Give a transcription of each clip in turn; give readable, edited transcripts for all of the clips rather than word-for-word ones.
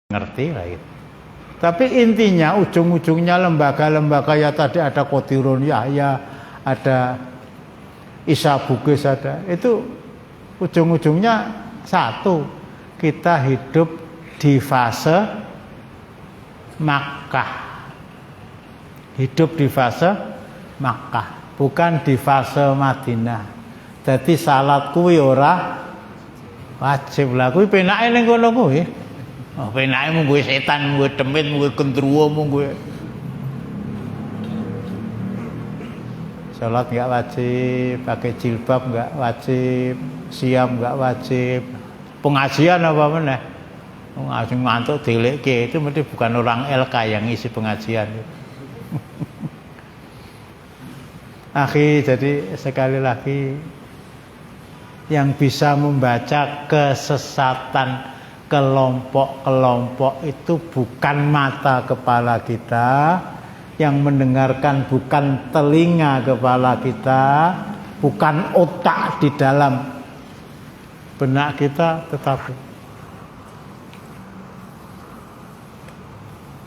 ngerti lah itu. Tapi intinya ujung-ujungnya lembaga-lembaga ya tadi ada Qadirun Yahya, ada Isa Bugis, ada itu ujung-ujungnya satu, kita hidup di fase Makkah, hidup di fase Makkah, bukan di fase Madinah. Jadi salat kuwi ora wajib lah, kuwi penake ning kono kuwi. Oh, penake mung gue setan, gue demit, gue gendruwo, mung gue. Salat enggak wajib, pakai jilbab enggak wajib, siam enggak wajib. Pengajian apa meneh? Ngaji ngantuk dilekke itu mesti bukan orang LK yang isi pengajian. Akhi, jadi sekali lagi yang bisa membaca kesesatan kelompok-kelompok itu bukan mata kepala kita, yang mendengarkan bukan telinga kepala kita, bukan otak di dalam benak kita, tetapi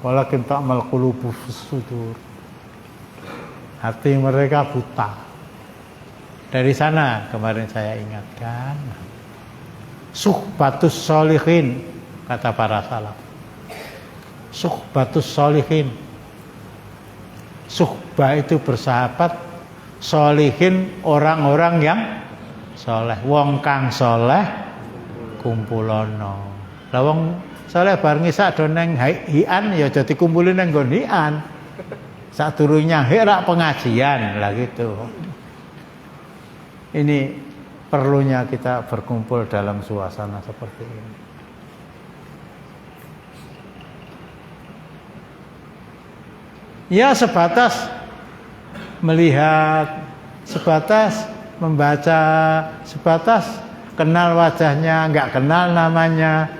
walakin ta'mal qulubu fis sudur, hati mereka buta. Dari sana kemarin saya ingatkan, suhbatus sholihin, kata para salaf. Suhbatus sholihin, suhbah itu bersahabat, sholihin orang-orang yang soleh. Wong kang soleh kumpulono. Lah wong soleh bar ngisak do neng hian ya aja dikumpulin nang nggon hian. Sadurunge rak pengajian lah gitu. Ini perlunya kita berkumpul dalam suasana seperti ini. Ya sebatas melihat, sebatas membaca, sebatas kenal wajahnya, enggak kenal namanya.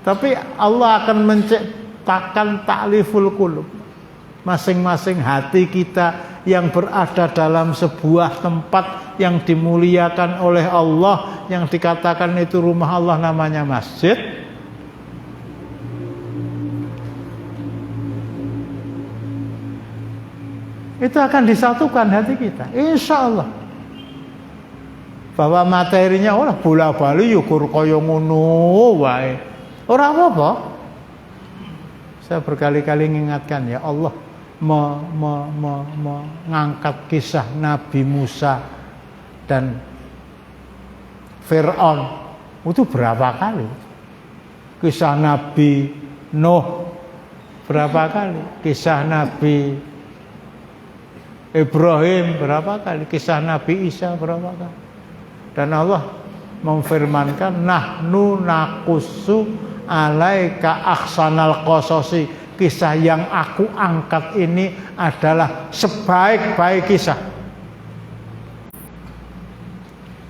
Tapi Allah akan menciptakan ta'liful qulub. Masing-masing hati kita yang berada dalam sebuah tempat yang dimuliakan oleh Allah, yang dikatakan itu rumah Allah, namanya masjid. Itu akan disatukan hati kita, insya Allah. Bahwa materinya ora bola bali yukur kaya ngono wae, ora apa-apa. Saya berkali-kali mengingatkan, ya Allah, mengangkat kisah Nabi Musa dan Fir'aun itu berapa kali, kisah Nabi Nuh berapa kali, kisah Nabi Ibrahim berapa kali, kisah Nabi Isa berapa kali. Dan Allah memfirmankan, nahnu naqussu alaika ahsanal qasasi, kisah yang aku angkat ini adalah sebaik-baik kisah.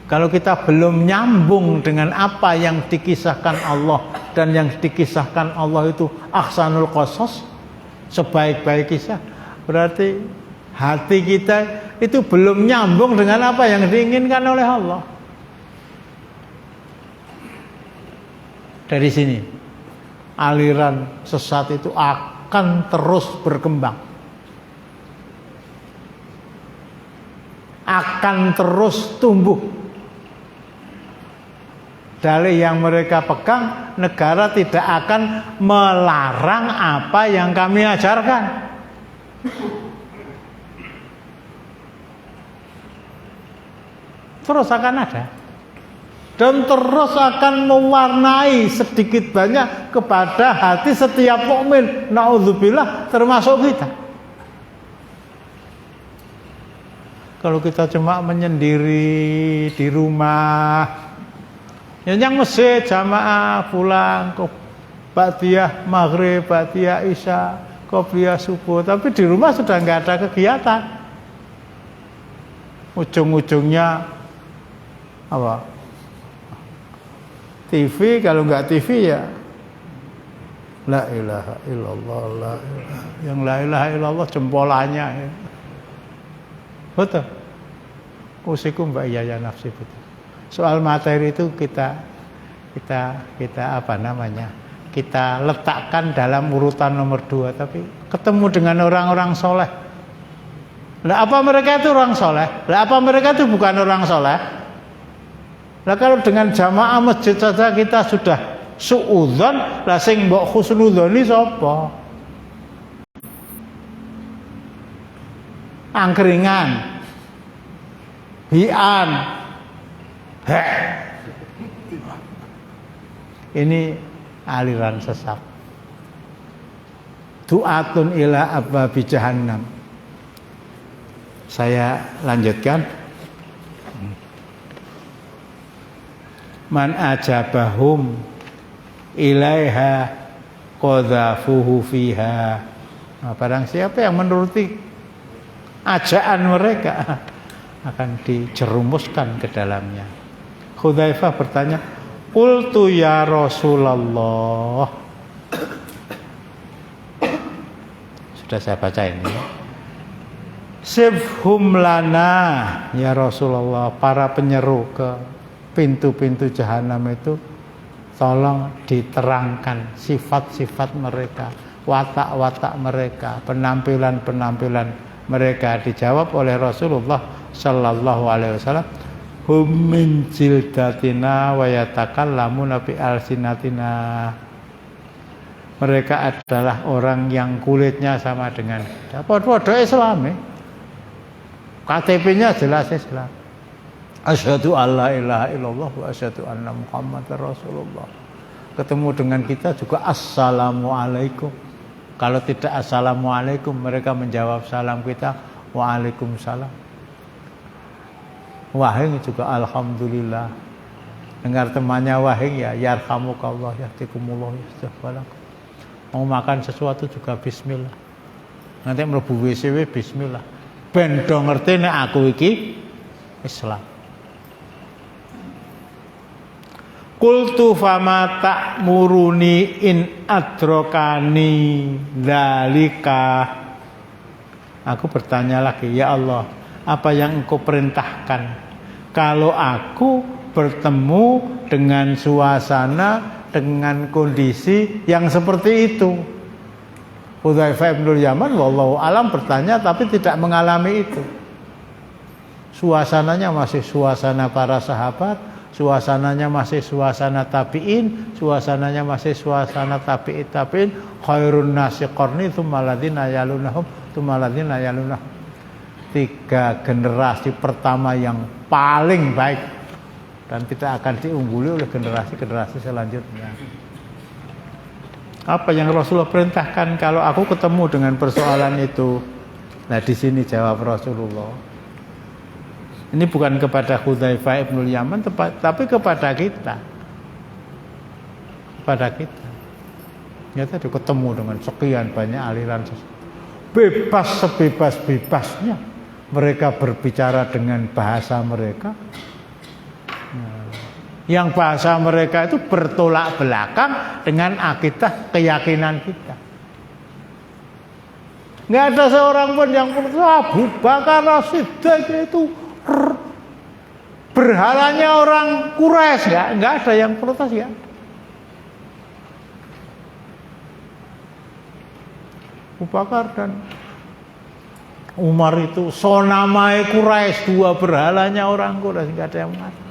Kalau kita belum nyambung dengan apa yang dikisahkan Allah, dan yang dikisahkan Allah itu ahsanul qasas, sebaik-baik kisah, berarti hati kita itu belum nyambung dengan apa yang diinginkan oleh Allah. Dari sini aliran sesat itu akan terus berkembang, akan terus tumbuh. Dalih yang mereka pegang, negara tidak akan melarang apa yang kami ajarkan. Terus akan ada, dan terus akan mewarnai sedikit banyak kepada hati setiap mukmin. Naudzubillah, termasuk kita. Kalau kita cuma menyendiri di rumah, yang masjid jamaah pulang ke ba'diyah maghrib, ba'diyah isya, qobliyah subuh, tapi di rumah sudah nggak ada kegiatan. Ujung-ujungnya apa? TV, kalau nggak TV ya la ilaha illallah, la ilaha. Yang la ilaha illallah jempolannya ya. Betul. Usikum mbak ya nafsi, betul. Soal materi itu kita kita apa namanya? Kita letakkan dalam urutan nomor 2, tapi ketemu dengan orang-orang soleh. Lah apa mereka itu orang soleh? Lah apa mereka itu bukan orang soleh? Lah kalau dengan jamaah masjid saja kita sudah suudzon, lah sing mbok husnudzoni sapa? Angkringan, hian, ini aliran sesat. Du'atun ila abwabi jahannam. Saya lanjutkan. Man ajabahum ilaiha qadhafuhu fiha. Nah, barang siapa yang menuruti ajaan mereka akan dijerumuskan ke dalamnya. Hudzaifah bertanya, qultu ya Rasulullah. Sudah saya baca ini. Sifhum lana ya Rasulullah, para penyeru ke pintu-pintu jahanam itu tolong diterangkan sifat-sifat mereka, watak-watak mereka, penampilan-penampilan mereka. Dijawab oleh Rasulullah sallallahu alaihi wasallam, hum min jildatina wa yatakallamuna bi alsinatina. Mereka adalah orang yang kulitnya sama dengan kita. Padha Islam. KTP-nya jelas Islam. Asyhadu alla ilaha illallah wa asyhadu anna Muhammadar Rasulullah. Ketemu dengan kita juga assalamualaikum. Kalau tidak assalamualaikum, mereka menjawab salam kita waalaikumsalam. Wahing juga alhamdulillah. Dengar temannya wahing ya yarhamukallah yahtikumullah yastagfirullah. Mau makan sesuatu juga bismillah. Nanti mlebu WC bismillah. Ben do ngerti nek aku iki Islam. Qultu fama ta'muruni in adrokani dzalika. Aku bertanya lagi, ya Allah, apa yang Engkau perintahkan kalau aku bertemu dengan suasana, dengan kondisi yang seperti itu? Hudzaifah bin Yaman wallahu alam bertanya tapi tidak mengalami itu. Suasananya masih suasana para sahabat, suasananya masih suasana tabi'in, suasananya masih suasana tabi'in, khairun nasi qarni tsumma ladzina yalunahum tsumma ladzina yalunahum. 3 generasi pertama yang paling baik dan tidak akan diungguli oleh generasi-generasi selanjutnya. Apa yang Rasulullah perintahkan kalau aku ketemu dengan persoalan itu? Nah, di sini jawab Rasulullah. Ini bukan kepada Hudzaifah bin Yaman, tapi kepada kita. Kepada kita. Ya tadi ketemu dengan sekian banyak aliran sesat. Bebas sebebas-bebasnya mereka berbicara dengan bahasa mereka. Yang bahasa mereka itu bertolak belakang dengan akidah keyakinan kita. Nggak ada seorang pun yang protes Abu Bakar As-Siddiq itu berhalanya orang Quraisy, nggak ada yang protes ya. Abu Bakar dan Umar itu sonamai Quraisy, 2 berhalanya orang Quraisy, nggak ada yang mengatakan.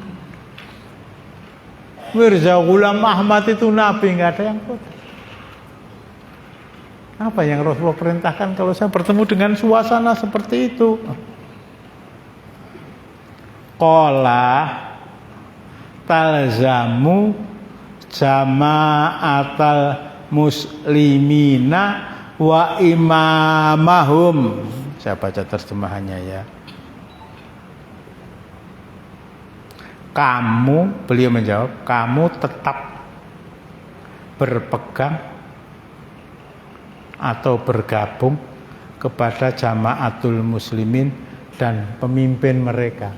Mirza Ghulam Ahmad itu nabi, nggak ada yang protes. Apa yang Rasulullah perintahkan kalau saya bertemu dengan suasana seperti itu? Qala talzamu jama'atal muslimina wa imamahum. Saya baca terjemahannya ya. Kamu, beliau menjawab, kamu tetap berpegang atau bergabung kepada jamaatul muslimin dan pemimpin mereka.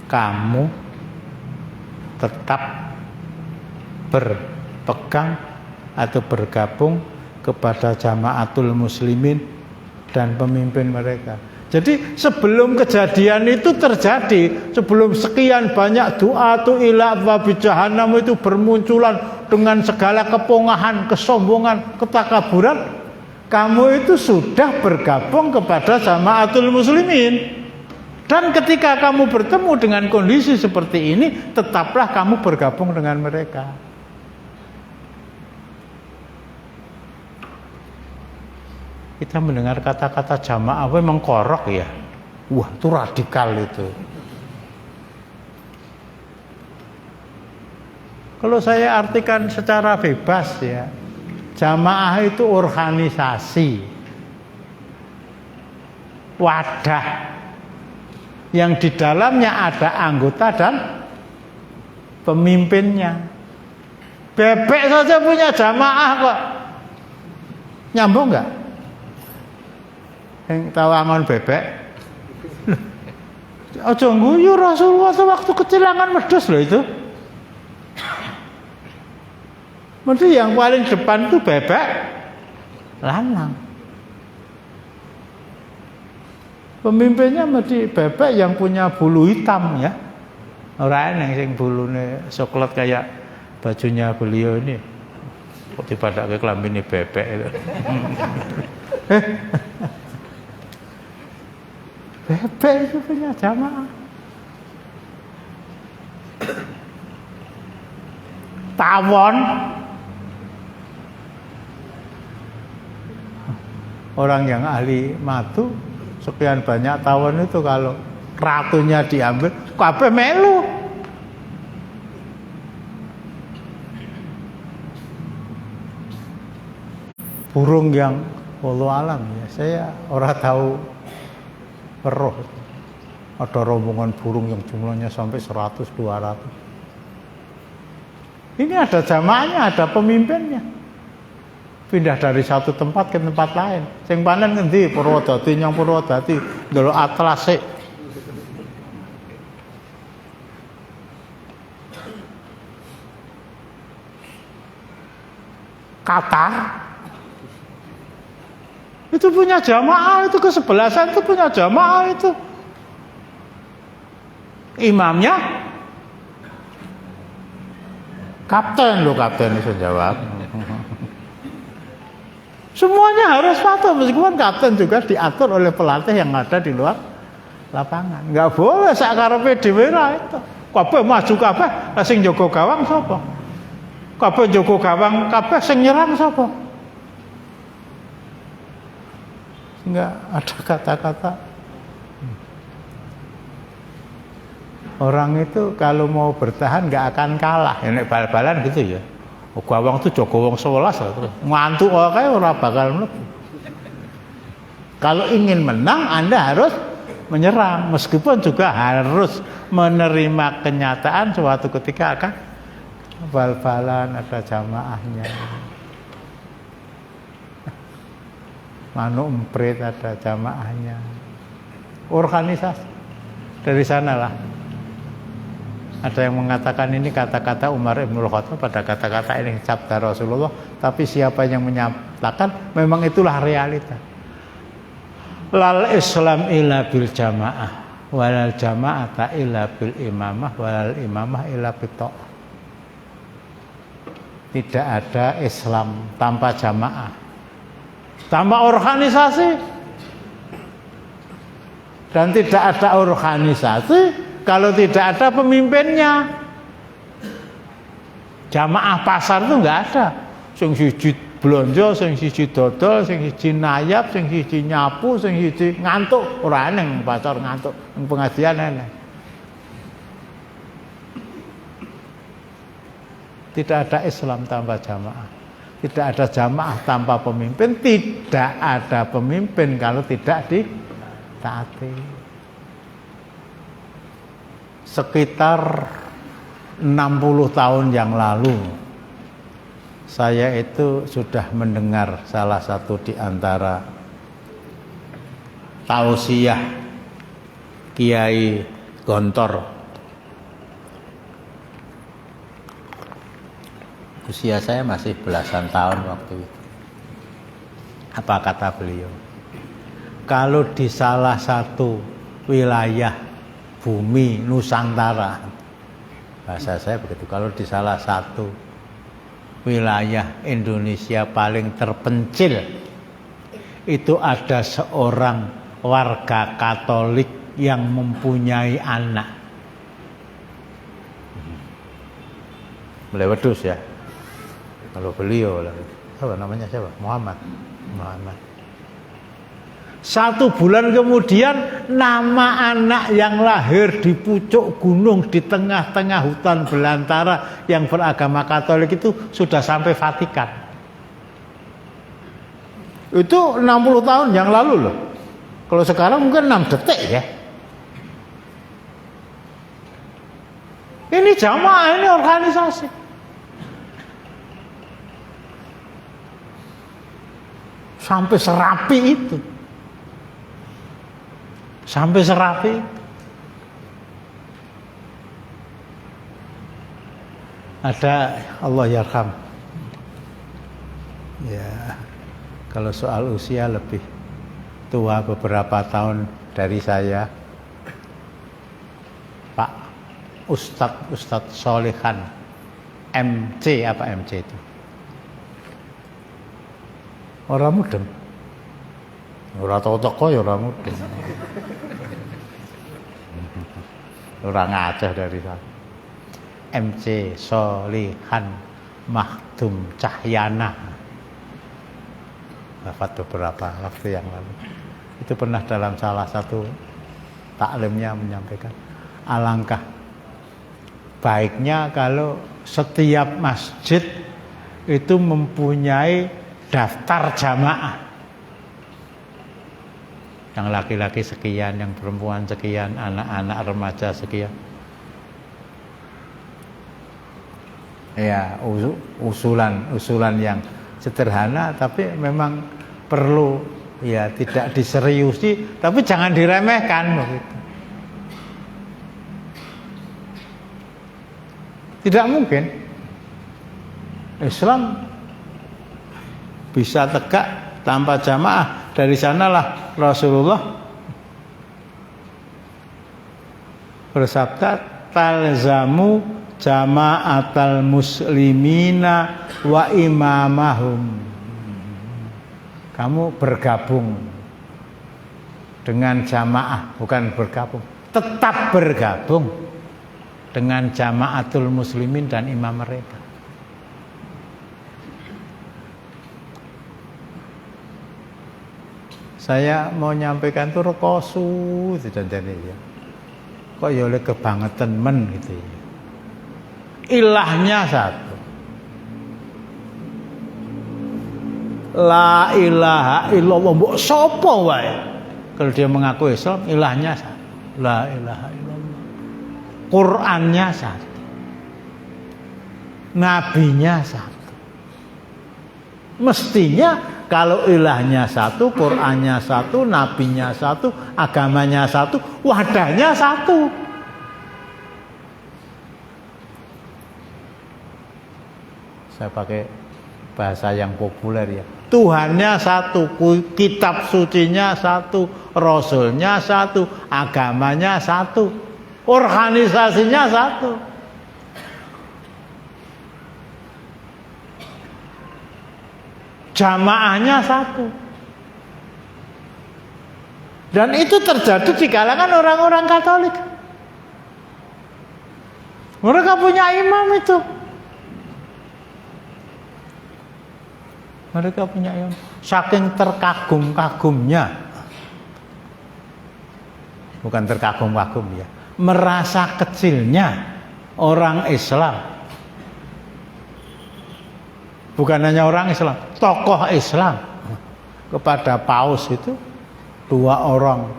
Kamu tetap berpegang atau bergabung kepada jamaatul muslimin dan pemimpin mereka. Jadi sebelum kejadian itu terjadi, sebelum sekian banyak doa tu ila babi jahannam itu bermunculan dengan segala kepongahan, kesombongan, ketakaburan, kamu itu sudah bergabung kepada jamaatul muslimin. Dan ketika kamu bertemu dengan kondisi seperti ini, tetaplah kamu bergabung dengan mereka. Kita mendengar kata-kata jamaah memang korok ya. Wah, itu radikal itu. Kalau saya artikan secara bebas ya, jamaah itu organisasi, wadah yang di dalamnya ada anggota dan pemimpinnya. Bebek saja punya jamaah kok. Nyambung nggak? Yang tawangan bebek. Aja guyu, Rasulullah waktu kecilangan medhos loh itu. Mesti yang paling depan itu bebek lanang. Pemimpinnya mesti bebek yang punya bulu hitam ya. Orang yang sing bulune coklat kayak bajunya beliau ini. Kok dipadake klambine bebek itu. Bebek itu punya jamaah. Tawon. Orang yang ahli madu, sekian banyak tawon itu kalau ratunya diambil, kabeh melu. Burung yang wallahu alam ya, saya ora tahu peroh. Ada rombongan burung yang jumlahnya sampai 100, 200. Ini ada jamaahnya, ada pemimpinnya. Pindah dari satu tempat ke tempat lain. Sing panen ngendi? Purwodadi, nyang Purwodadi, ndelok atlase. Qatar itu punya jamaah, itu kesebelasan itu punya jamaah itu. Imamnya kapten loh, kapten itu jawab. Semuanya harus patuh, meskipun kapten juga diatur oleh pelatih yang ada di luar lapangan. Enggak boleh sakarepe dhewe ra itu. Kabeh maju kabeh, sing jaga gawang sapa? Kabeh jaga gawang, kabeh sing nyerang sapa? Enggak ada kata-kata. Orang itu kalau mau bertahan enggak akan kalah. Nek bal-balan gitu ya. Gawang itu jaga wong 11 terus ngantuk kae ora bakal mlebu. Kalau ingin menang Anda harus menyerang, meskipun juga harus menerima kenyataan suatu ketika akan bal-balan ada jamaahnya. Manu emprit ada jamaahnya. Organisasi. Dari sanalah ada yang mengatakan ini kata-kata Umar Ibnul Khattab pada kata-kata ini sabda Rasulullah, tapi siapa yang menyatakan memang itulah realita. Lal Islam illa bil jamaah, walal jama'ata illa bil imamah, walal imamah illa bit ta'ah. Tidak ada Islam tanpa jamaah, tanpa organisasi, dan tidak ada organisasi kalau tidak ada pemimpinnya. Jamaah pasar itu enggak ada. Sing siji blonjo, sing siji dodol, sing siji nayap, sing siji nyapu, sing siji ngantuk. Ora neng pasar ngantuk, nang pengajian enek. Tidak ada Islam tanpa jamaah. Tidak ada jamaah tanpa pemimpin. Tidak ada pemimpin kalau tidak ditaati. Sekitar 60 tahun yang lalu saya itu sudah mendengar salah satu di antara tausiah Kiai Gontor. Usia saya masih belasan tahun waktu itu. Apa kata beliau? kalau di salah satu wilayah bumi Nusantara, bahasa saya begitu, kalau di salah satu wilayah Indonesia paling terpencil itu ada seorang warga Katolik yang mempunyai anak. Mulai wedus ya. Kalau beliau lah, apa namanya siapa? Muhammad. 1 bulan kemudian nama anak yang lahir di pucuk gunung di tengah-tengah hutan belantara yang beragama Katolik itu sudah sampai Vatikan. Itu 60 tahun yang lalu loh. Kalau sekarang mungkin 6 detik ya. Ini jamaah, ini organisasi. Sampai serapi itu. Sampai serapi. Ada Allah yarham. Ya, kalau soal usia lebih tua beberapa tahun dari saya, Pak Ustadz Solehan MC, apa MC itu? Orang mudeng. Ora teko ya ora mudeng. Orang Aceh dari sana. MC Solehan Makhdum Cahyana. Wafat beberapa waktu yang lalu. Itu pernah dalam salah satu taklimnya menyampaikan, alangkah baiknya kalau setiap masjid itu mempunyai daftar jamaah. Yang laki-laki sekian, yang perempuan sekian, anak-anak remaja sekian. Ya, usulan yang sederhana tapi memang perlu ya tidak diseriusi tapi jangan diremehkan begitu. Tidak mungkin Islam bisa tegak tanpa jamaah. Dari sanalah Rasulullah bersabda, talzamu jama'atal muslimina wa imamahum. Kamu bergabung dengan jamaah, bukan bergabung, tetap bergabung dengan jama'atul muslimin dan imam mereka. Saya mau nyampaikan tuh rekosu itu jadi ya. Kok ya oleh kebangetan men gitu ya. Ilahnya satu. La ilaha illallah, mbok sapa wae. Kalau dia mengaku Islam, ilahnya satu. La ilaha illallah. Qur'annya satu. Nabinya satu. Mestinya kalau ilahnya satu, Qur'annya satu, nabinya satu, agamanya satu, wadahnya satu. Saya pakai bahasa yang populer ya. Tuhannya satu, kitab sucinya satu, rasulnya satu, agamanya satu, organisasinya satu. Jamaahnya satu. Dan itu terjadi di kalangan orang-orang Katolik. Mereka punya imam itu. Mereka punya imam. Saking terkagum-kagumnya. Bukan terkagum-kagum ya. Merasa kecilnya orang Islam. Bukan hanya orang Islam, tokoh Islam. Kepada Paus itu 2 orang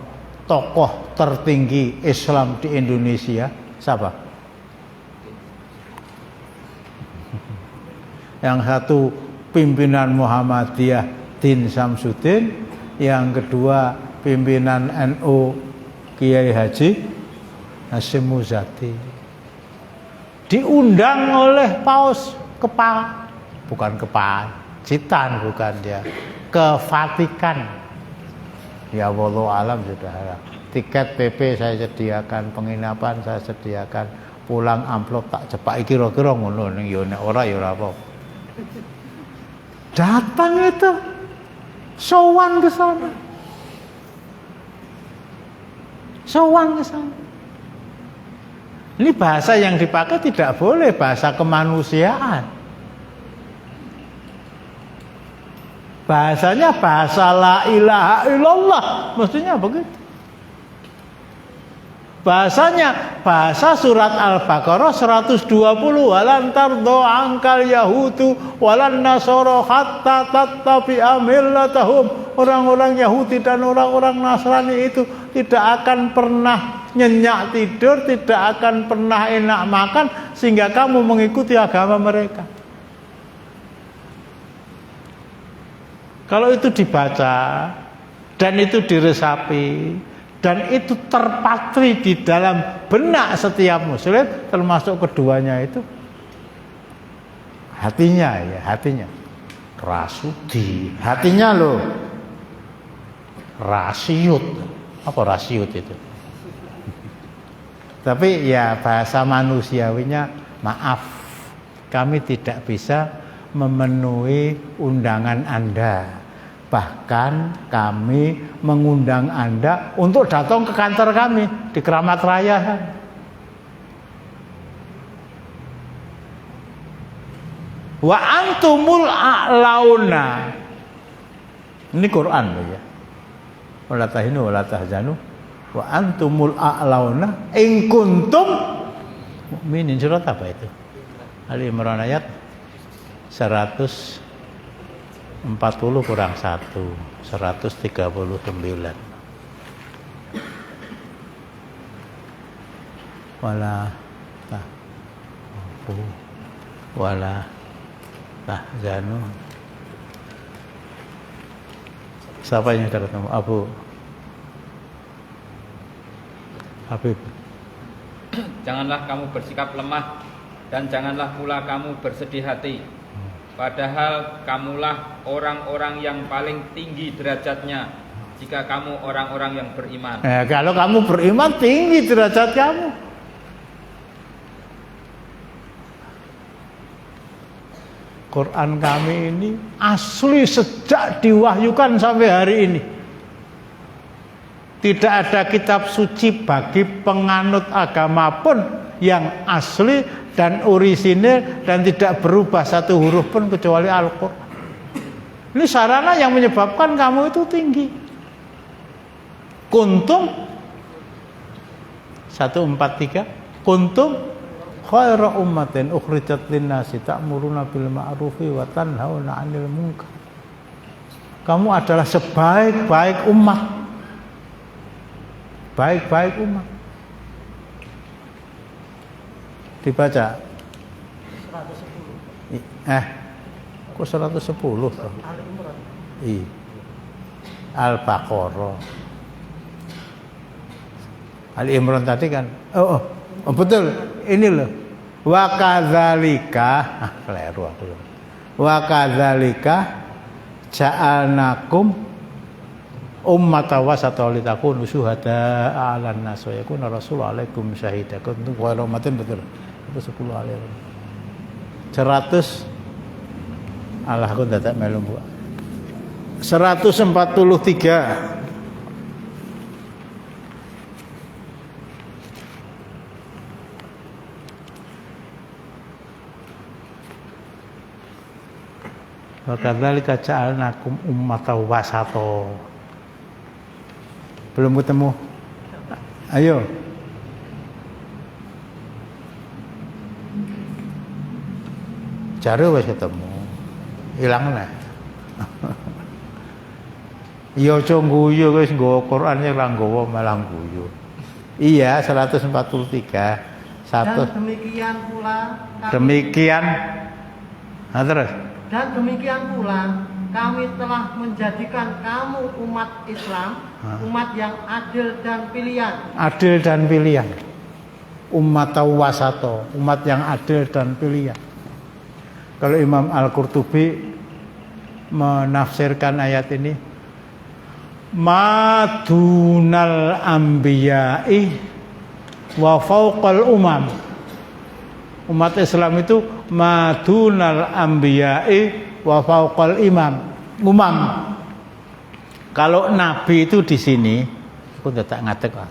tokoh tertinggi Islam di Indonesia. Siapa? Yang satu pimpinan Muhammadiyah Din Samsudin, yang kedua pimpinan NU Kiai Haji Hasyim Muzadi. Diundang oleh Paus bukan ke Pacitan, bukan dia, ke Vatikan. Ya wallahu alam sudah halal. Tiket PP saya sediakan, penginapan saya sediakan, pulang amplop tak cepak kira-kira ngono ning yo nek ora ya ora apa. Datang itu sowan ke sana. Sowan ke sana. Ini bahasa yang dipakai tidak boleh bahasa kemanusiaan. Bahasanya bahasa la ilaha illallah, mestinya begitu. Bahasanya bahasa surat Al-Baqarah 120, walan tardo angkal yahudu walan nasoro hatta tattabi'a millatahum. Orang-orang Yahudi dan orang-orang Nasrani itu tidak akan pernah nyenyak tidur, tidak akan pernah enak makan sehingga kamu mengikuti agama mereka. Kalau itu dibaca dan itu diresapi dan itu terpatri di dalam benak setiap muslim, termasuk keduanya itu hatinya, ya hatinya rasudi, hatinya loh rasiut. Apa rasiut itu? Tapi ya bahasa manusiawinya, maaf, kami tidak bisa memenuhi undangan Anda. Bahkan kami mengundang Anda untuk datang ke kantor kami di Keramat Raya. Wa antumul a'launa. Ini Quran loh ya. Wala tahinu wala tahzanu wa antumul a'launa in kuntum mu'minin. Surat apa itu? Ali Imran ayat 140 kurang 1, 139. Wala tahzanu. Siapa yang sudah ketemu? Abu Habib. Janganlah kamu bersikap lemah dan janganlah pula kamu bersedih hati. Padahal kamulah orang-orang yang paling tinggi derajatnya jika kamu orang-orang yang beriman. Kalau kamu beriman, tinggi derajat kamu. Quran kami ini asli sejak diwahyukan sampai hari ini. Tidak ada kitab suci bagi penganut agama pun yang asli dan orisinil dan tidak berubah satu huruf pun kecuali Al-Quran. Ini sarana yang menyebabkan kamu itu tinggi. Kuntum 143, kuntum khaira ummatin ukhrijat linnasi ta'muruna bil ma'rufi wa tanhauna 'anil munkar. Kamu adalah sebaik-baik umat. Baik-baik umat. Dibaca 110. Kok 110 toh? Iya. Al-Baqarah. Ali Imran tadi kan. Oh, betul. Ini loh. Wa kadzalika, keliru aku. Wa kadzalika ja'alnakum ummatan wasata litakunu syuhada 'alan nas wa yakuna rasul 'alaikum syahida. Kuntum khairu ummatin, betul. Itu 10 alif. 100 Allah aku dadak melu Bu. 143. Wa kadzalika ja'alnakum ummatan wasata. Belum ketemu? Ayo. Cari wis ketemu. Ilang nah. Ya aja guyu wis nggawa Quran ya ora nggawa malah guyu. Iya, 143. Dan demikian pula terus. Dan demikian pula kami telah menjadikan kamu umat Islam, umat yang adil dan pilihan. Adil dan pilihan. Umat wasato, umat yang adil dan pilihan. Kalau Imam Al-Qurtubi menafsirkan ayat ini, madunal anbiya'i wa fauqal umam. Umat Islam itu madunal anbiya'i wa fauqal umam. Kalau nabi itu di sini, aku tak ngatek kok.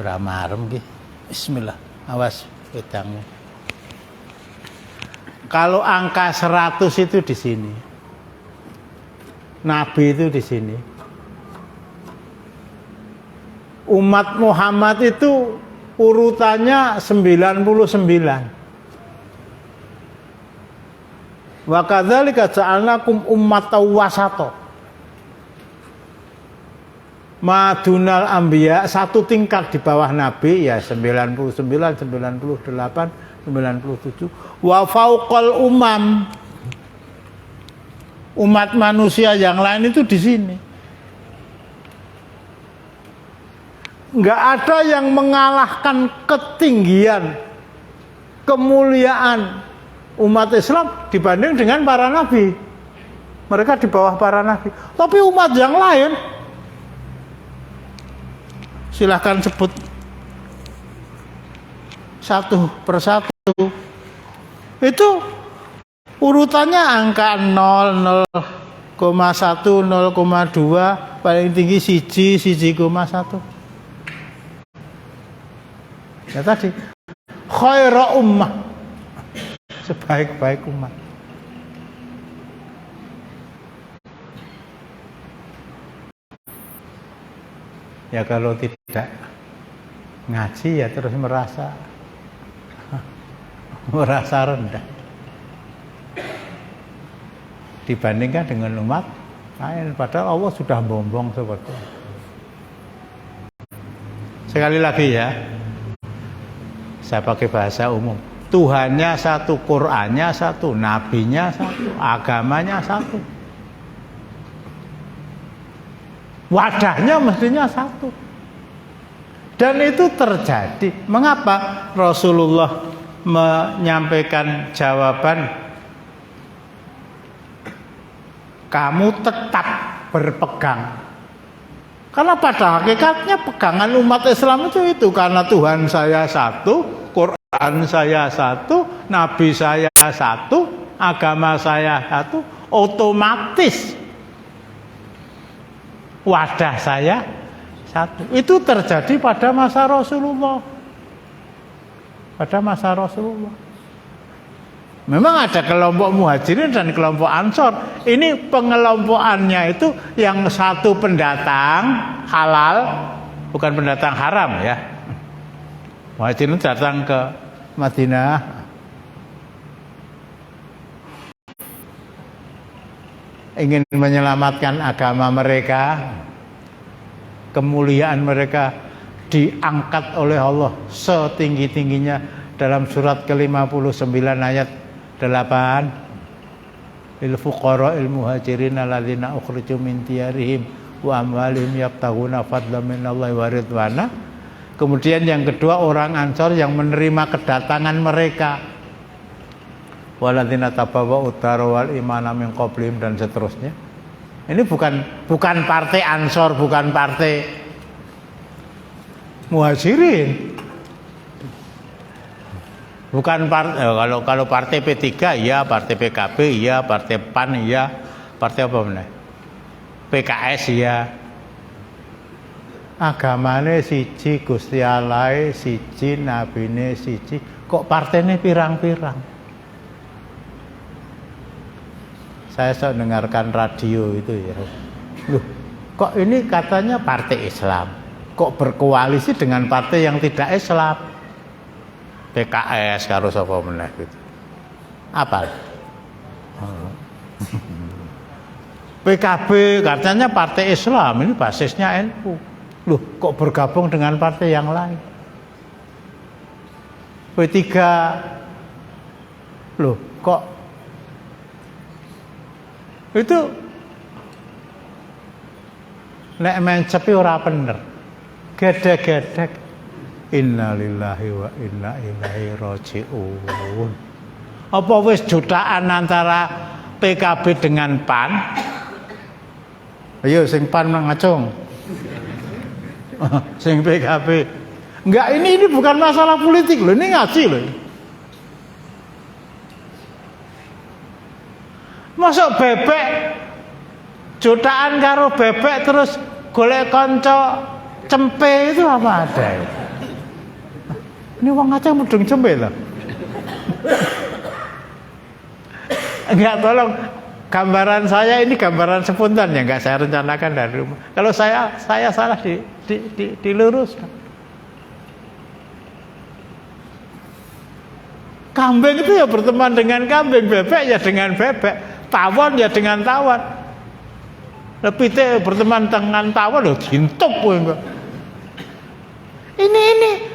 Ora marem nggih. Bismillah. Awas wedangmu. Kalau angka 100 itu di sini. Nabi itu di sini. Umat Muhammad itu urutannya 99. Wa kadzalika ja'alnakum ummatan wasata. Madunal anbiya, satu tingkat di bawah Nabi ya 99, 98, 97. Wa fauqal umam. Umat manusia yang lain itu di sini. Enggak ada yang mengalahkan ketinggian, kemuliaan umat Islam dibanding dengan para nabi. Mereka di bawah para nabi. Tapi umat yang lain, silahkan sebut satu persatu. Itu urutannya angka 0, 0,1, 0,2, paling tinggi 1,1. Ya tadi, khairu ummah, sebaik-baik umat. Ya kalau tidak ngaji ya terus merasa rendah dibandingkan dengan umat lain, padahal Allah sudah bombong seperti itu. Sekali lagi ya, saya pakai bahasa umum. Tuhannya satu, Qur'annya satu, nabinya satu, agamanya satu. Wadahnya mestinya satu. Dan itu terjadi. Mengapa Rasulullah menyampaikan jawaban, kamu tetap berpegang? Karena pada hakikatnya pegangan umat Islam itu karena Tuhan saya satu, Quran saya satu, Nabi saya satu, agama saya satu, otomatis wadah saya satu. Itu terjadi pada masa Rasulullah. Pada masa Rasulullah. Memang ada kelompok muhajirin dan kelompok ansor. Ini pengelompokannya itu yang satu pendatang halal, bukan pendatang haram ya. Muhajirin datang ke Madinah, ingin menyelamatkan agama mereka, kemuliaan mereka diangkat oleh Allah setinggi-tingginya dalam surat ke-59 ayat 8. Lil fuqara'il muhajirin alladzina ukhriju min diyarihim wa amwalihim yabtaghuna fadlan minallahi wa ridwana. Kemudian yang kedua, orang Ansor yang menerima kedatangan mereka. Walladzina tabawwa'u ad-dara wal imana min qablihim dan seterusnya. Ini bukan partai Ansor, bukan partai Muhajirin. Bukan kalau partai P3 ya, partai PKB ya, partai PAN ya, partai apa benar? PKS ya. Agamane siji, Gusti Allah siji, nabine siji. Kok partainya pirang-pirang? Saya sok dengarkan radio itu ya. Loh, kok ini katanya partai Islam? Kok berkoalisi dengan partai yang tidak Islam? PKS karo sapa meneh gitu. Apa? PKB katanya partai Islam, ini basisnya NU. Loh, kok bergabung dengan partai yang lain? P3 loh, kok itu nek mencepi ora bener. Gedek-gedek. Innalillahi wa inna ilaihi raji'un. Apa wis jutaan antara PKB dengan PAN? Ayo sing PAN ngacung. Sing PKB. Enggak, ini bukan masalah politik loh, ini ngaji loh. Masuk bebek jutaan karo bebek terus golek kanca cempe itu apa ada? Ini wong Aceh mudeng cempe loh. Enggak, tolong gambaran saya ini gambaran spontan ya, enggak saya rencanakan dari rumah. Kalau saya salah diluruskan. Kambing itu ya berteman dengan kambing, bebek ya dengan bebek, tawon ya dengan tawon. Lebih berteman dengan tawon loh, jintuk enggak. Ini.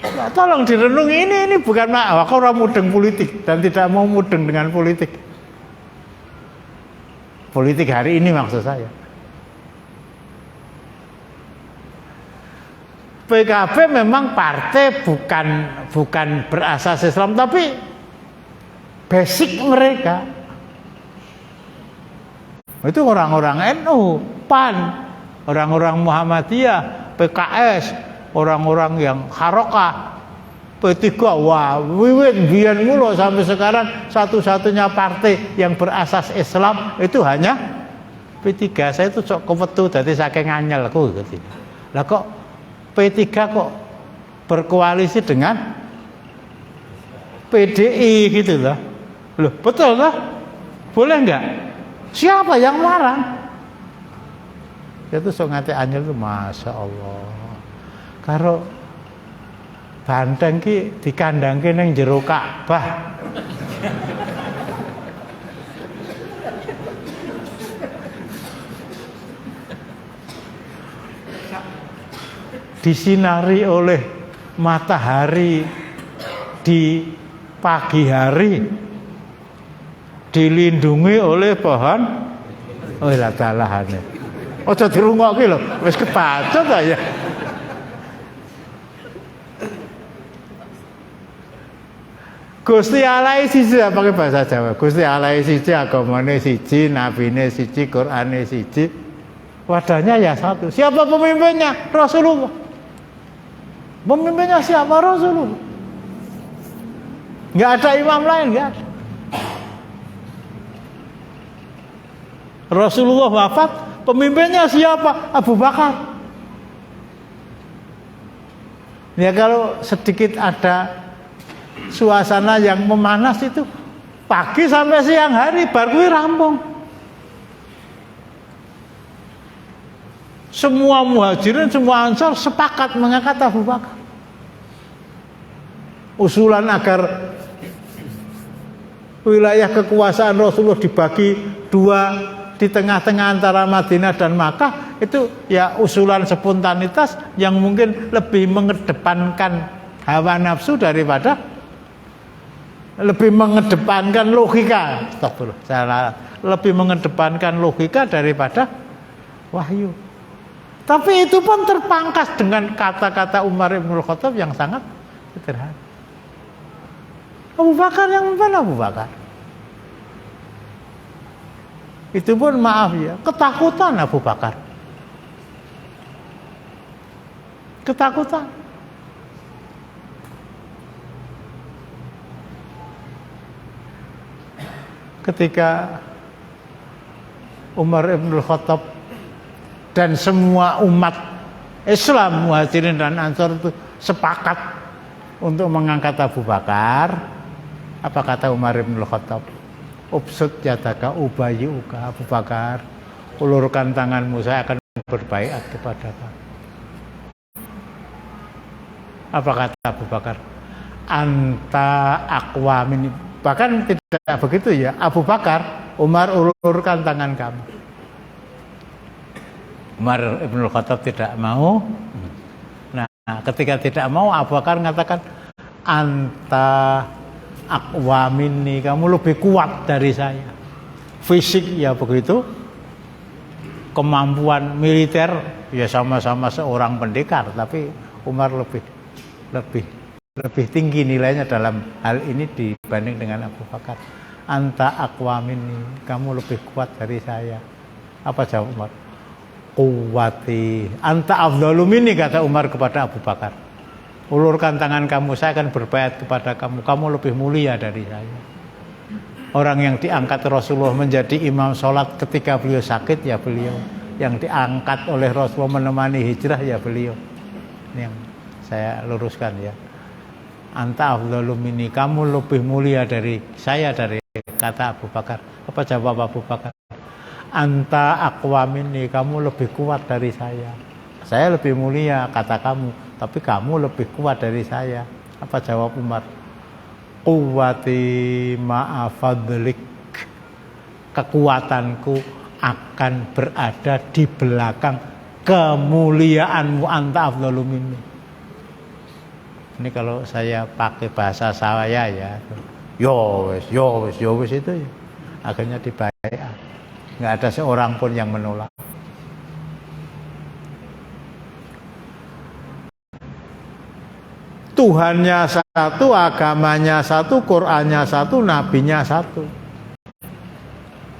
Nah, tolong direnungi, ini bukan aku orang mudeng politik dan tidak mau mudeng dengan politik. Politik hari ini maksud saya. PKB memang partai bukan berasas Islam, tapi basic mereka itu orang-orang NU, PAN, orang-orang Muhammadiyah, PKS, orang-orang yang Harokah, P3, wah wiwit biyen mulu sampai sekarang satu-satunya partai yang berasas Islam itu hanya P3. Saya itu sok kewetu dadi saking anyelku gitu. Lah kok P3 kok berkoalisi dengan PDI gitu loh. Loh, betul lah? Boleh enggak? Siapa yang larang? Itu sok ngate anyel tuh, Masya Allah. Karo Banteng ki dikandangke ning jero Ka'bah. Disinari oleh matahari di pagi hari, dilindungi oleh pohon. Oh lah dalahane. Aja dirungokke lho, wis kepacut ta ya. Gusti Allah siji pakai bahasa Jawa. Gusti Allah siji, agamane siji, nabine siji, Qur'ane siji. Wadahnya ya satu. Siapa pemimpinnya? Rasulullah. Pemimpinnya siapa? Rasulullah. Enggak ada imam lain, enggak ada. Rasulullah wafat, pemimpinnya siapa? Abu Bakar. Ya kalau sedikit ada suasana yang memanas itu pagi sampai siang hari baru rampung. Semua muhajirin, semua ansar sepakat mengangkat Abu Bakar. Usulan agar wilayah kekuasaan Rasulullah dibagi dua di tengah-tengah antara Madinah dan Makkah itu ya usulan spontanitas yang mungkin lebih mengedepankan hawa nafsu daripada lebih mengedepankan logika. Astagfirullah. Lebih mengedepankan logika daripada wahyu. Tapi itu pun terpangkas dengan kata-kata Umar Ibn Khattab yang sangat sederhana. Abu Bakar yang memimpin Abu Bakar. Itu pun maaf ya, ketakutan Abu Bakar. Ketakutan. Ketika Umar Ibn Khattab dan semua umat Islam, muhajirin dan ansar itu sepakat untuk mengangkat Abu Bakar, apa kata Umar Ibn Khattab? Ubsud yadaka ubayyuka, Abu Bakar, ulurkan tanganmu, saya akan berbaiat kepada kamu. Apa kata Abu Bakar? Anta aqwamin. Bahkan tidak begitu ya, Abu Bakar, Umar ulurkan tangan kamu. Umar Ibn Khattab tidak mau. Nah, ketika tidak mau, Abu Bakar mengatakan anta aqwamini, kamu lebih kuat dari saya. Fisik ya begitu, kemampuan militer ya sama-sama seorang pendekar, tapi Umar lebih tinggi nilainya dalam hal ini dibanding dengan Abu Bakar. anta aqwa minni, kamu lebih kuat dari saya. Apa jawab Umar? Quwwati anta afdalu minni, kata Umar kepada Abu Bakar. Ulurkan tangan kamu, saya akan berbaiat kepada kamu, kamu lebih mulia dari saya. Orang yang diangkat Rasulullah menjadi imam sholat ketika beliau sakit, ya beliau. Yang diangkat oleh Rasulullah menemani hijrah, ya beliau. Ini yang saya luruskan ya. Anta afdalu minni, kamu lebih mulia dari saya, dari kata Abu Bakar. Apa jawab Abu Bakar? Anta aqwa minni, kamu lebih kuat dari saya. Saya lebih mulia kata kamu, tapi kamu lebih kuat dari saya. Apa jawab Umar? Quwwati ma'a fadlik, kekuatanku akan berada di belakang kemuliaanmu, anta afdalu minni. Ini kalau saya pakai bahasa saya ya, yo wes itu ya. Akhirnya dibayar. Nggak ada seorang pun yang menolak. Tuhannya satu, agamanya satu, Qur'annya satu, nabinya satu.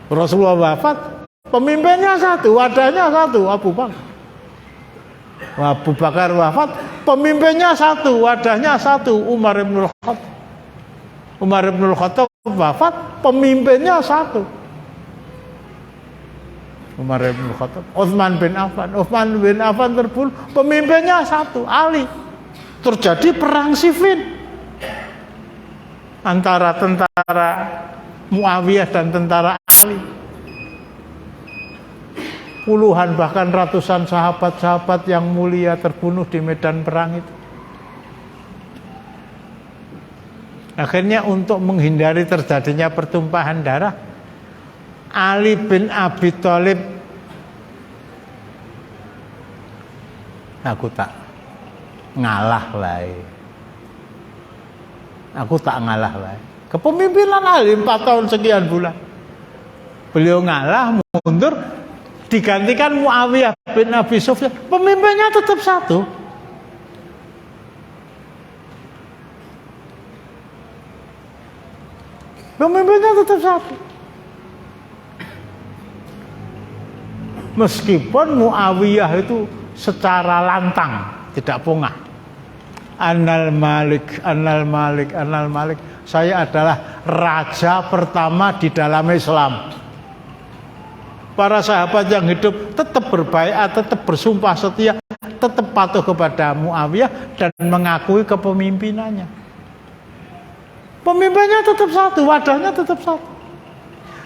Rasulullah wafat, pemimpinnya satu, wadahnya satu, Abu Bakar. Abu Bakar wafat, pemimpinnya satu, wadahnya satu, Umar ibn Khattab. Umar ibn Khattab wafat, pemimpinnya satu, Umar ibn Khattab. Utsman bin Affan terbunuh, pemimpinnya satu, Ali. Terjadi perang Siffin antara tentara Muawiyah dan tentara Ali. Puluhan bahkan ratusan sahabat-sahabat yang mulia terbunuh di medan perang itu. Akhirnya untuk menghindari terjadinya pertumpahan darah, Ali bin Abi Thalib, aku tak ngalah lah. Aku tak ngalah lah. Kepemimpinan Ali 4 tahun sekian bulan. Beliau ngalah, mundur, digantikan Muawiyah bin Abi Sufyan. Pemimpinnya tetap satu. Pemimpinnya tetap satu. Meskipun Muawiyah itu secara lantang, tidak pongah. Annal Malik. Saya adalah raja pertama di dalam Islam. Para sahabat yang hidup tetap berbaiat, tetap bersumpah setia, tetap patuh kepada Muawiyah dan mengakui kepemimpinannya. Pemimpinnya tetap satu, wadahnya tetap satu.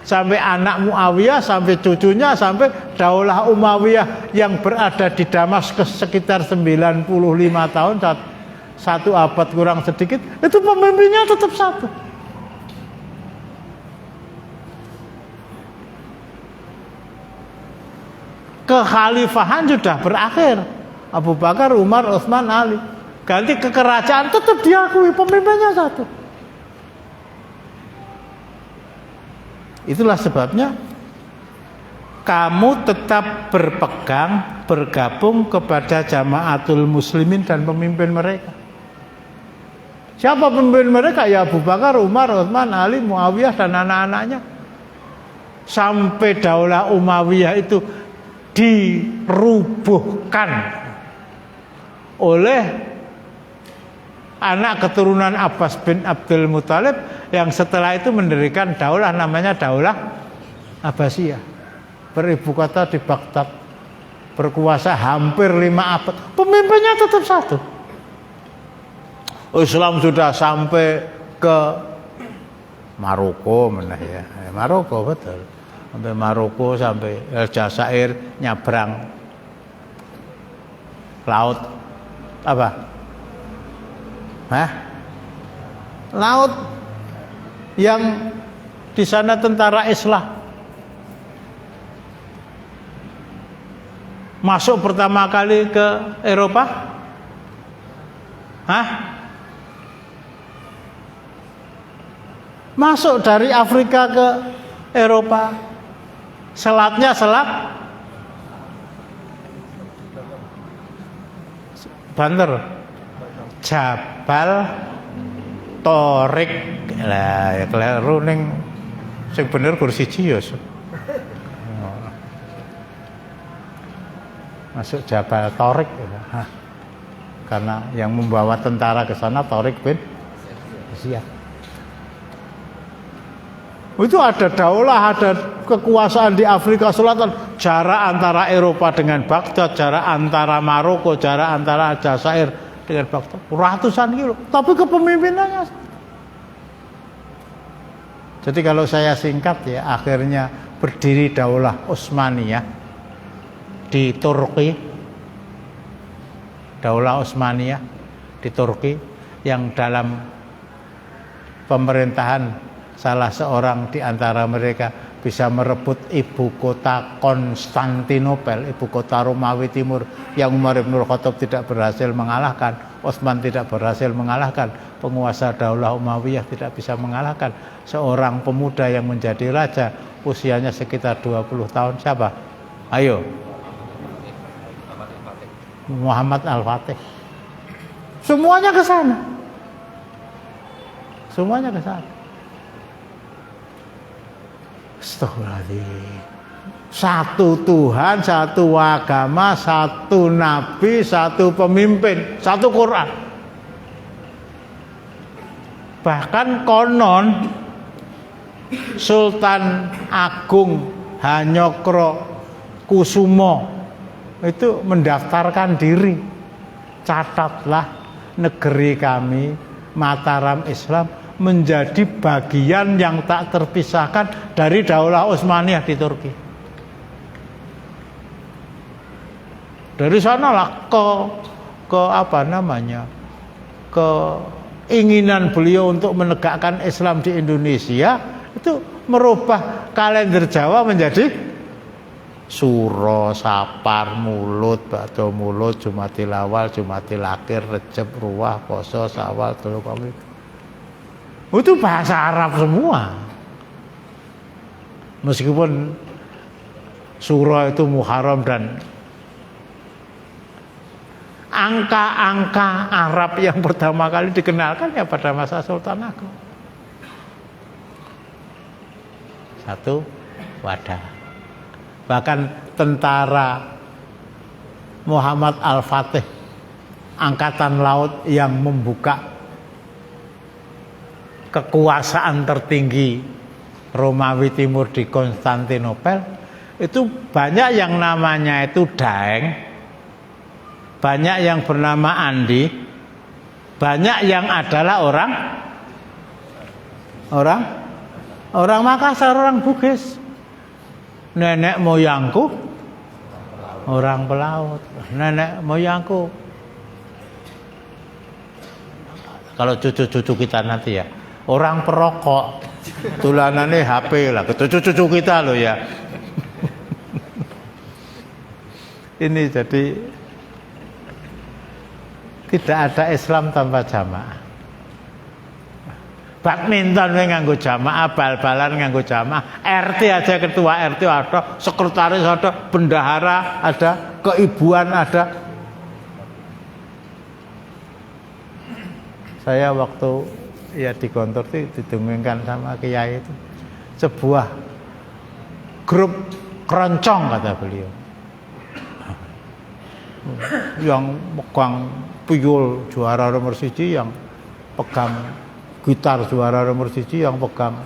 Sampai anak Muawiyah, sampai cucunya, sampai Daulah Umayyah yang berada di Damaskus sekitar 95 tahun, satu abad kurang sedikit, itu pemimpinnya tetap satu. Kekhalifahan sudah berakhir. Abu Bakar, Umar, Utsman, Ali. Ganti kekerajaan tetap diakui, pemimpinnya satu. Itulah sebabnya kamu tetap bergabung kepada Jamaatul Muslimin dan pemimpin mereka. Siapa pemimpin mereka? Ya Abu Bakar, Umar, Utsman, Ali, Muawiyah dan anak-anaknya. Sampai Daulah Umayyah itu dirubuhkan oleh anak keturunan Abbas bin Abdul Muthalib yang setelah itu mendirikan daulah namanya Daulah Abbasiyah. Beribu kota di Baghdad, berkuasa hampir 5 abad. Pemimpinnya tetap satu. Islam sudah sampai ke Maroko, Maroko betul. Sampai Maroko, sampai Aljazair, nyabrang laut apa? Laut yang di sana tentara Islam masuk pertama kali ke Eropa. Masuk dari Afrika ke Eropa. Selatnya selat Banter, Jabal Torik lah, ya keliru ning Sing bener kursi ya. Masuk Jabal Tariq ya. Karena yang membawa tentara ke sana Tariq bin Ziyad. Itu ada daulah, ada kekuasaan di Afrika Selatan. Jarak antara Eropa dengan Baghdad, jarak antara Maroko, jarak antara Aljazair dengan Baghdad ratusan kilo. Tapi kepemimpinannya. Jadi kalau saya singkat ya, akhirnya berdiri daulah Utsmaniyah di Turki, daulah Utsmaniyah di Turki yang dalam pemerintahan salah seorang di antara mereka bisa merebut ibu kota Konstantinopel, ibu kota Romawi Timur yang Umar bin Khattab tidak berhasil mengalahkan, Utsman tidak berhasil mengalahkan, penguasa daulah Umayyah tidak bisa mengalahkan. Seorang pemuda yang menjadi raja usianya sekitar 20 tahun, siapa? Ayo. Muhammad Al-Fatih. Semuanya ke sana. Semuanya ke sana. Astagfirullahaladzim. Satu Tuhan, satu agama, satu nabi, satu pemimpin, satu Quran. Bahkan konon Sultan Agung Hanyokro Kusumo itu mendaftarkan diri. Catatlah, negeri kami Mataram Islam menjadi bagian yang tak terpisahkan dari daulah Utsmaniyah di Turki. Dari sanalah keinginan beliau untuk menegakkan Islam di Indonesia itu merubah kalender Jawa menjadi Suro, Sapar, Mulut, Bado Mulut, Jumatil Awal, Jumatil Akhir, Recep, Ruwah, Poso, Sawal, Dzulqa'dah. Itu bahasa Arab semua. Meskipun Suro itu Muharram dan angka-angka Arab yang pertama kali dikenalkan ya pada masa Sultan Agung. Satu wadah. Bahkan tentara Muhammad Al-Fatih, angkatan laut yang membuka kekuasaan tertinggi Romawi Timur di Konstantinopel, itu banyak yang namanya itu Daeng, banyak yang bernama Andi, banyak yang adalah orang Makassar, orang Bugis. Nenek moyangku orang pelaut, nenek moyangku. Kalau cucu-cucu kita nanti ya, orang perokok, tulanannya HP lah, cucu-cucu kita loh ya. Ini jadi tidak ada Islam tanpa jamaah. Badminton nganggo jamaah, bal-balan nganggo jamaah, RT aja ketua RT ada, sekretaris ada, bendahara ada, keibuan ada. Saya waktu ya di kantor itu didengungkan sama kiai itu sebuah grup keroncong kata beliau. Yang pegang piyul juara nomor 1, yang pegang gitar juara nomor 1, yang pegang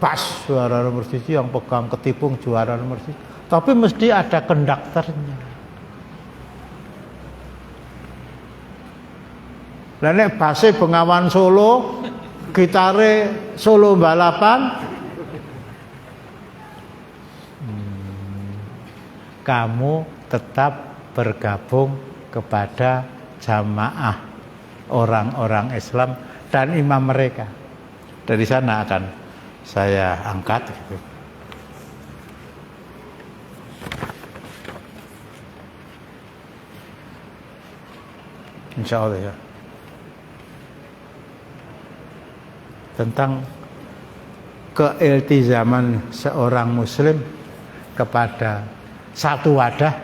bass juara nomor 1, yang pegang ketipung juara nomor 1. Tapi mesti ada konduktornya. Lah nek basse Bengawan Solo, gitare Solo balapan. Kamu tetap bergabung kepada jamaah orang-orang Islam dan imam mereka. Dari sana akan saya angkat gitu. Insya Allah ya. Tentang keiltizaman seorang muslim kepada satu wadah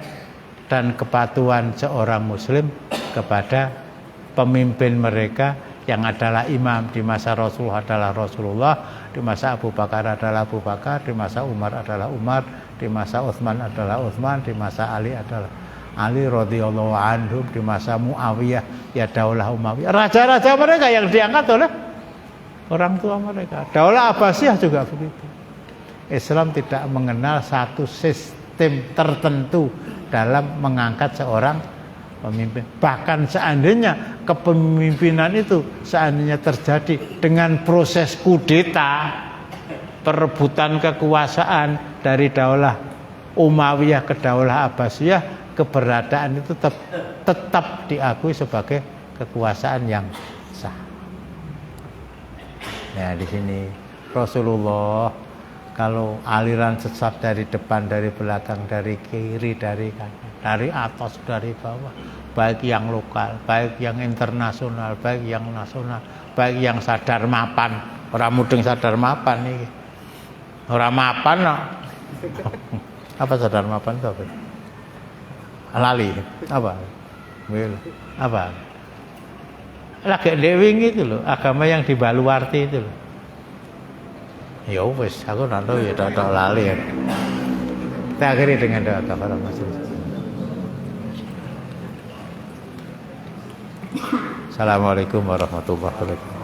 dan kepatuhan seorang muslim kepada pemimpin mereka yang adalah imam, di masa Rasulullah adalah Rasulullah, di masa Abu Bakar adalah Abu Bakar, di masa Umar adalah Umar, di masa Utsman adalah Utsman, di masa Ali adalah Ali radhiyallahu anhum, di masa Muawiyah ya daulah Umayyah. Raja-raja mereka yang diangkat oleh orang tua mereka. Daulah Abbasiyah juga begitu. Islam tidak mengenal satu sistem tertentu dalam mengangkat seorang pemimpin. Bahkan seandainya kepemimpinan itu seandainya terjadi dengan proses kudeta, perebutan kekuasaan dari daulah Umayyah ke daulah Abbasiyah, keberadaan itu tetap diakui sebagai kekuasaan yang sah. Nah, di sini Rasulullah kalau aliran sesat dari depan, dari belakang, dari kiri, dari kanan, dari atas, dari bawah, baik yang lokal, baik yang internasional, baik yang nasional, baik yang sadar mapan, orang mudeng sadar mapan nih, orang mapan, no. Apa sadar mapan itu apa? Lali, apa? Apa? Lagi dewing itu loh, agama yang dibaluarti itu loh. Ya wes, aku nggak tahu ya, tak lali ya. Kita akhiri dengan doa kafaratul majlis. Assalamualaikum warahmatullahi wabarakatuh.